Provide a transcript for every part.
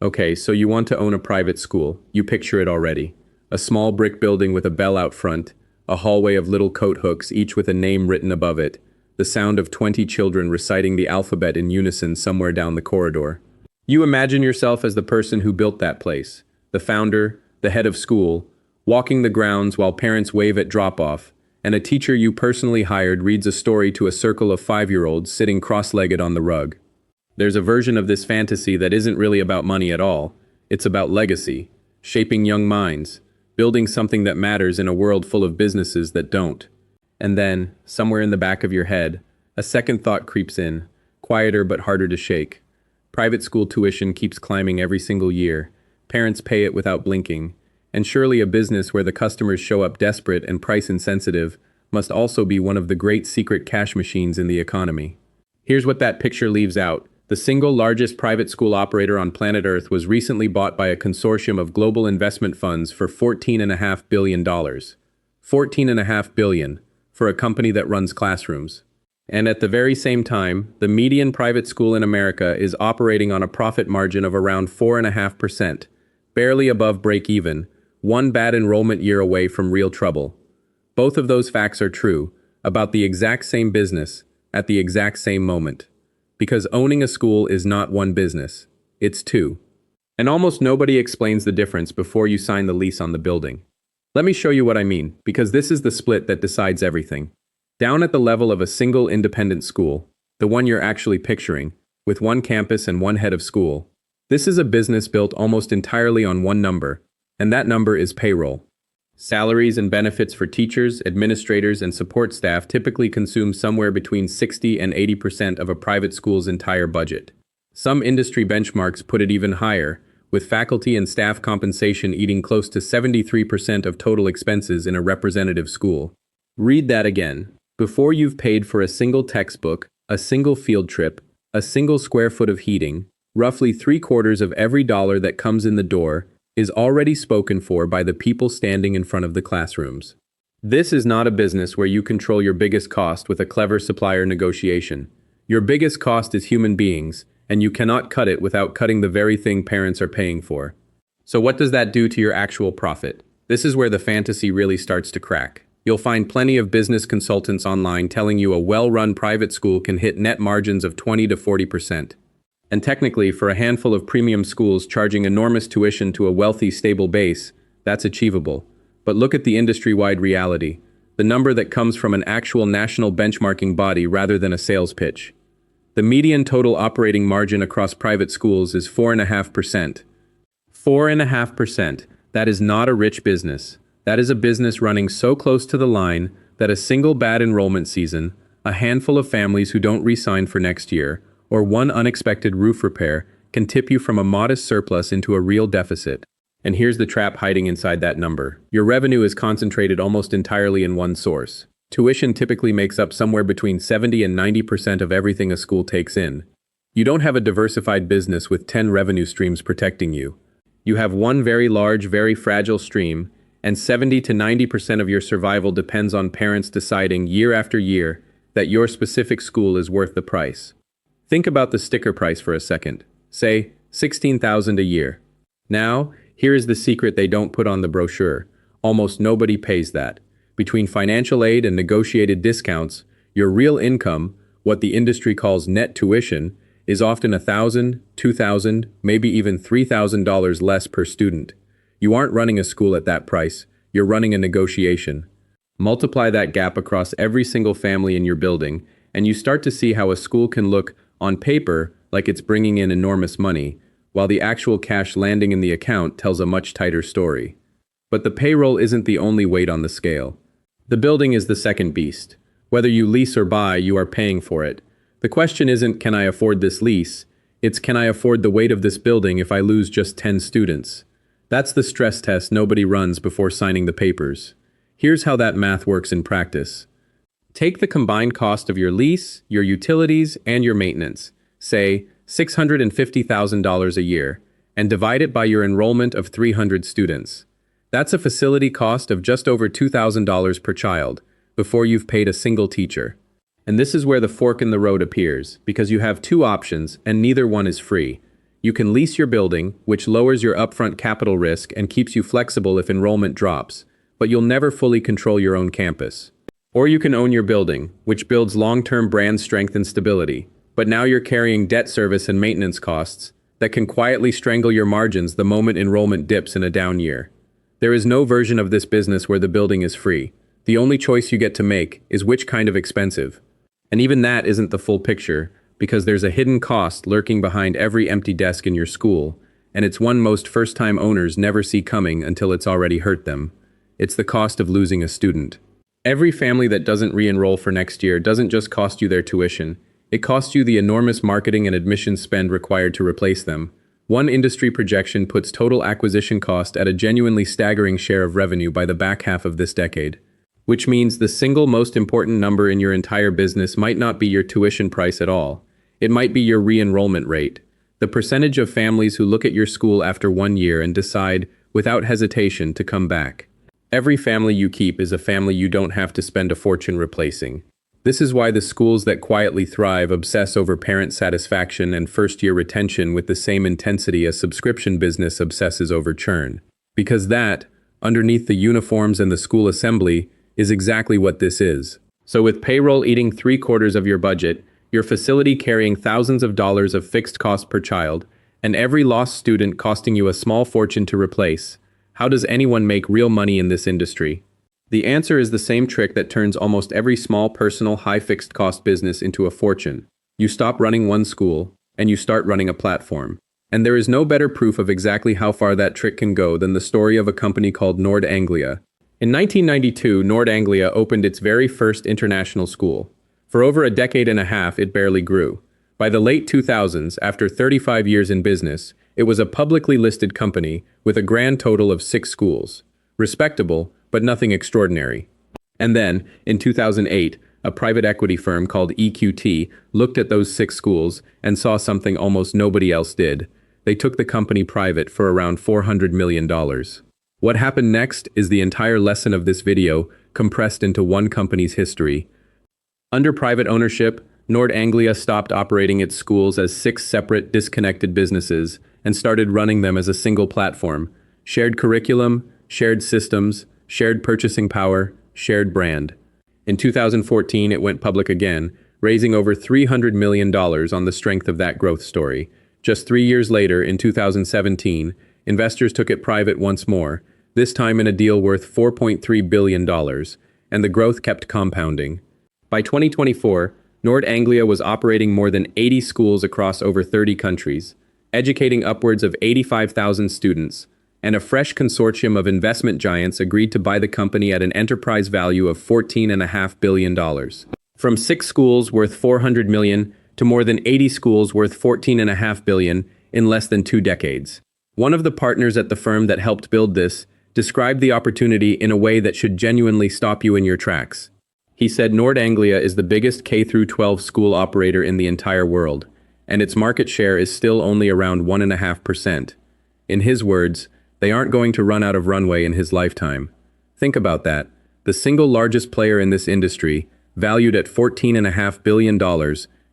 Okay, so you want to own a private school. You picture it already. A small brick building with a bell out front, a hallway of little coat hooks, each with a name written above it, the sound of 20 children reciting the alphabet in unison somewhere down the corridor. You imagine yourself as the person who built that place, the founder, the head of school, walking the grounds while parents wave at drop-off, and a teacher you personally hired reads a story to a circle of 5-year-olds sitting cross-legged on the rug. There's a version of this fantasy that isn't really about money at all. It's about legacy, shaping young minds, building something that matters in a world full of businesses that don't. And then, somewhere in the back of your head, a second thought creeps in, quieter but harder to shake. Private school tuition keeps climbing every single year. Parents pay it without blinking. And surely a business where the customers show up desperate and price-insensitive must also be one of the great secret cash machines in the economy. Here's what that picture leaves out. The single largest private school operator on planet Earth was recently bought by a consortium of global investment funds for $14.5 billion. $14.5 billion for a company that runs classrooms. And at the very same time, the median private school in America is operating on a profit margin of around 4.5%, barely above break-even, one bad enrollment year away from real trouble. Both of those facts are true, about the exact same business, at the exact same moment. Because owning a school is not one business, it's two. And almost nobody explains the difference before you sign the lease on the building. Let me show you what I mean, because this is the split that decides everything. Down at the level of a single independent school, the one you're actually picturing, with one campus and one head of school, this is a business built almost entirely on one number, and that number is payroll. Salaries and benefits for teachers, administrators, and support staff typically consume somewhere between 60 and 80% of a private school's entire budget. Some industry benchmarks put it even higher, with faculty and staff compensation eating close to 73% of total expenses in a representative school. Read that again. Before you've paid for a single textbook, a single field trip, a single square foot of heating, roughly 3/4 of every dollar that comes in the door is already spoken for by the people standing in front of the classrooms. This is not a business where you control your biggest cost with a clever supplier negotiation. Your biggest cost is human beings, and you cannot cut it without cutting the very thing parents are paying for. So what does that do to your actual profit? This is where the fantasy really starts to crack. You'll find plenty of business consultants online telling you a well-run private school can hit net margins of 20 to 40%. And technically, for a handful of premium schools charging enormous tuition to a wealthy, stable base, that's achievable. But look at the industry-wide reality, the number that comes from an actual national benchmarking body rather than a sales pitch. The median total operating margin across private schools is 4.5%. 4.5%. That is not a rich business. That is a business running so close to the line that a single bad enrollment season, a handful of families who don't re-sign for next year, or one unexpected roof repair can tip you from a modest surplus into a real deficit. And here's the trap hiding inside that number. Your revenue is concentrated almost entirely in one source. Tuition typically makes up somewhere between 70 and 90% of everything a school takes in. You don't have a diversified business with 10 revenue streams protecting you. You have one very large, very fragile stream, and 70 to 90% of your survival depends on parents deciding year after year that your specific school is worth the price. Think about the sticker price for a second. Say, $16,000 a year. Now, here is the secret they don't put on the brochure. Almost nobody pays that. Between financial aid and negotiated discounts, your real income, what the industry calls net tuition, is often $1,000, $2,000, maybe even $3,000 less per student. You aren't running a school at that price, you're running a negotiation. Multiply that gap across every single family in your building, and you start to see how a school can look, on paper, like it's bringing in enormous money, while the actual cash landing in the account tells a much tighter story. But the payroll isn't the only weight on the scale. The building is the second beast. Whether you lease or buy, you are paying for it. The question isn't, can I afford this lease? It's, can I afford the weight of this building if I lose just 10 students? That's the stress test nobody runs before signing the papers. Here's how that math works in practice. Take the combined cost of your lease, your utilities, and your maintenance, say $650,000 a year, and divide it by your enrollment of 300 students. That's a facility cost of just over $2,000 per child, before you've paid a single teacher. And this is where the fork in the road appears, because you have two options and neither one is free. You can lease your building, which lowers your upfront capital risk and keeps you flexible if enrollment drops, but you'll never fully control your own campus. Or you can own your building, which builds long-term brand strength and stability, but now you're carrying debt service and maintenance costs that can quietly strangle your margins the moment enrollment dips in a down year. There is no version of this business where the building is free. The only choice you get to make is which kind of expensive. And even that isn't the full picture, because there's a hidden cost lurking behind every empty desk in your school, and it's one most first-time owners never see coming until it's already hurt them. It's the cost of losing a student. Every family that doesn't re-enroll for next year doesn't just cost you their tuition, it costs you the enormous marketing and admissions spend required to replace them. One industry projection puts total acquisition cost at a genuinely staggering share of revenue by the back half of this decade. Which means the single most important number in your entire business might not be your tuition price at all. It might be your re-enrollment rate, the percentage of families who look at your school after 1 year and decide, without hesitation, to come back. Every family you keep is a family you don't have to spend a fortune replacing. This is why the schools that quietly thrive obsess over parent satisfaction and first-year retention with the same intensity a subscription business obsesses over churn. Because that, underneath the uniforms and the school assembly, is exactly what this is. So with payroll eating 3/4 of your budget, your facility carrying thousands of dollars of fixed cost per child, and every lost student costing you a small fortune to replace, how does anyone make real money in this industry? The answer is the same trick that turns almost every small personal high fixed cost business into a fortune. You stop running one school, and you start running a platform. And there is no better proof of exactly how far that trick can go than the story of a company called Nord Anglia. In 1992, Nord Anglia opened its very first international school. For over a decade and a half, it barely grew. By the late 2000s, after 35 years in business, it was a publicly listed company with a grand total of 6 schools. Respectable, but nothing extraordinary. And then, in 2008, a private equity firm called EQT looked at those 6 schools and saw something almost nobody else did. They took the company private for around $400 million. What happened next is the entire lesson of this video compressed into one company's history. Under private ownership, Nord Anglia stopped operating its schools as 6 separate, disconnected businesses and started running them as a single platform. Shared curriculum, shared systems, shared purchasing power, shared brand. In 2014, it went public again, raising over $300 million on the strength of that growth story. Just 3 years later, in 2017, investors took it private once more, this time in a deal worth $4.3 billion, and the growth kept compounding. By 2024, Nord Anglia was operating more than 80 schools across over 30 countries, educating upwards of 85,000 students, and a fresh consortium of investment giants agreed to buy the company at an enterprise value of $14.5 billion. From 6 schools worth $400 million to more than 80 schools worth $14.5 billion in less than 2 decades. One of the partners at the firm that helped build this described the opportunity in a way that should genuinely stop you in your tracks. He said Nord Anglia is the biggest K-12 school operator in the entire world, and its market share is still only around 1.5%. In his words, they aren't going to run out of runway in his lifetime. Think about that. The single largest player in this industry, valued at $14.5 billion,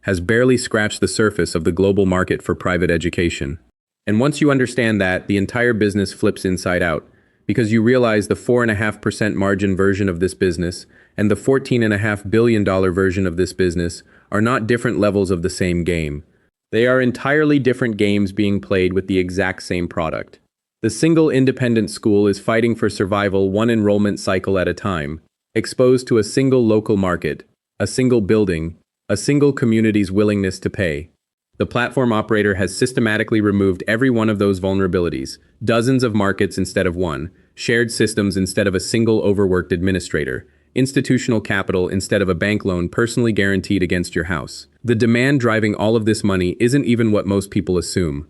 has barely scratched the surface of the global market for private education. And once you understand that, the entire business flips inside out, because you realize the 4.5% margin version of this business and the $14.5 billion version of this business are not different levels of the same game. They are entirely different games being played with the exact same product. The single independent school is fighting for survival one enrollment cycle at a time, exposed to a single local market, a single building, a single community's willingness to pay. The platform operator has systematically removed every one of those vulnerabilities, dozens of markets instead of one, shared systems instead of a single overworked administrator, institutional capital instead of a bank loan personally guaranteed against your house. The demand driving all of this money isn't even what most people assume.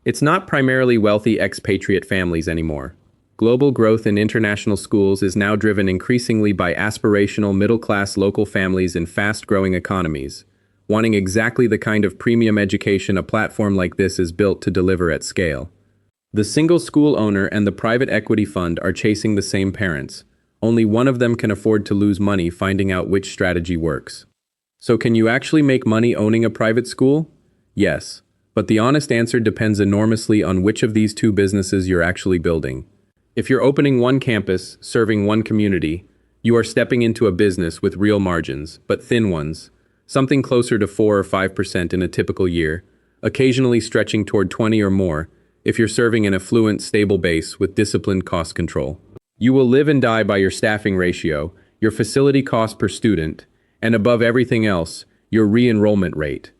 It's not primarily wealthy expatriate families anymore. Global growth in international schools is now driven increasingly by aspirational middle-class local families in fast-growing economies, wanting exactly the kind of premium education a platform like this is built to deliver at scale. The single school owner and the private equity fund are chasing the same parents. Only one of them can afford to lose money finding out which strategy works. So can you actually make money owning a private school? Yes, But the honest answer depends enormously on which of these two businesses you're actually building. If you're opening one campus, serving one community, you are stepping into a business with real margins, but thin ones, something closer to 4 or 5% in a typical year, occasionally stretching toward 20 or more if you're serving an affluent, stable base with disciplined cost control. You will live and die by your staffing ratio, your facility cost per student, and above everything else, your re-enrollment rate.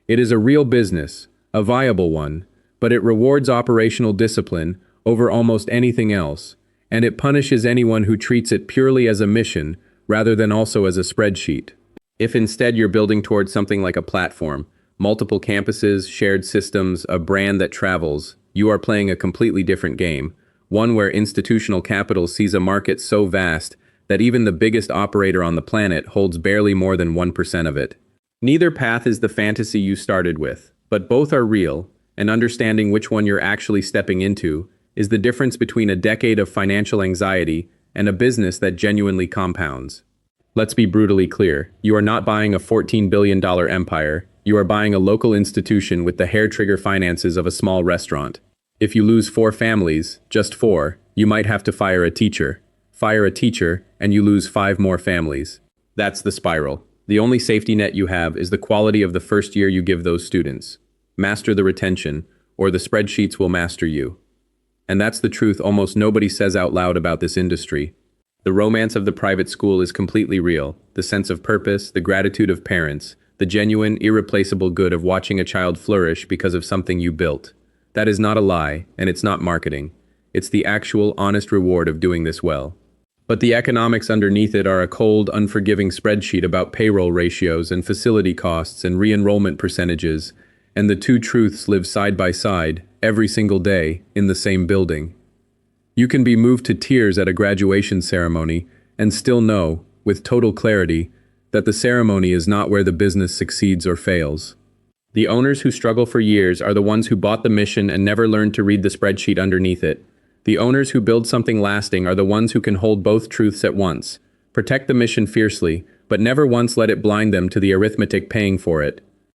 It is a real business, a viable one, but it rewards operational discipline over almost anything else, and it punishes anyone who treats it purely as a mission rather than also as a spreadsheet. If instead you're building towards something like a platform, multiple campuses, shared systems, a brand that travels, you are playing a completely different game, one where institutional capital sees a market so vast that even the biggest operator on the planet holds barely more than 1% of it. Neither path is the fantasy you started with, but both are real, and understanding which one you're actually stepping into is the difference between a decade of financial anxiety and a business that genuinely compounds. Let's be brutally clear, you are not buying a $14 billion empire, you are buying a local institution with the hair-trigger finances of a small restaurant. If you lose 4 families, just 4, you might have to fire a teacher. Fire a teacher, and you lose 5 more families. That's the spiral. The only safety net you have is the quality of the first year you give those students. Master the retention, or the spreadsheets will master you. And that's the truth almost nobody says out loud about this industry. The romance of the private school is completely real. The sense of purpose, the gratitude of parents, the genuine, irreplaceable good of watching a child flourish because of something you built. That is not a lie, and it's not marketing. It's the actual, honest reward of doing this well. But the economics underneath it are a cold, unforgiving spreadsheet about payroll ratios and facility costs and re-enrollment percentages, and the two truths live side by side, every single day, in the same building. You can be moved to tears at a graduation ceremony and still know, with total clarity, that the ceremony is not where the business succeeds or fails. The owners who struggle for years are the ones who bought the mission and never learned to read the spreadsheet underneath it. The owners who build something lasting are the ones who can hold both truths at once, protect the mission fiercely, but never once let it blind them to the arithmetic paying for it.